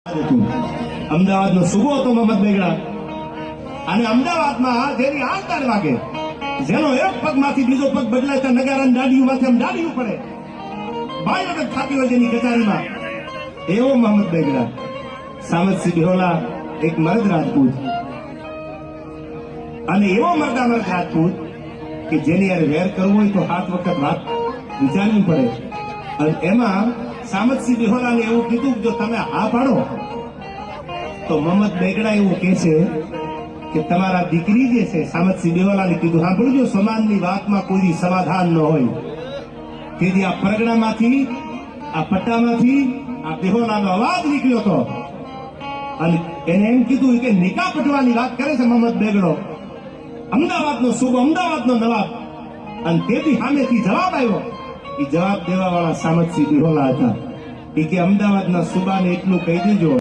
અમદાવાદનો સુબો હતો મોહમ્મદ બેગડા અને અમદાવાદમાં જેની આંતર વાગે જેનો એક પગમાંથી બીજો પગ બદલાય તો નગારાની દાડીઓમાંથી આમ દાડીઓ પડે બાયો થતી હોય જેની કચારીમાં એવો મોહમ્મદ બેગડા સામતસિંહ બિહોલા એક મર્દ રાજપૂત અને એવો મર્દામર્દ રાજપૂત કે જેની યાર વેર કરવું હોય તો 7 વખત વાત વિચારવી પડે અને એમાં સામતસિંહ બિહોલાને એવું કીધું જો તમે હા પાડો તો મોહમ્મદ બેગડા એવું કહે છે કે તમારા દીકરી જે છે સામતસિંહ બિહોલાને કીધું સાંભળજો સમાજની વાતમાં કોઈ સમાધાન ન હોય તેથી આ પરગણામાંથી આ પટ્ટામાંથી આ બિહોલાનો અવાજ નીકળ્યો હતો અને એને એમ કીધું કે નિકાહ પટવાની વાત કરે છે મોહમ્મદ બેગડો અમદાવાદનો સુબો અમદાવાદનો નવાબ અને તેથી સામેથી જવાબ આવ્યો એ જવાબ દેવા વાળા સામતસિંહ બિહોલા હતા એ કે અમદાવાદના સુબાને એટલું કહી દેજો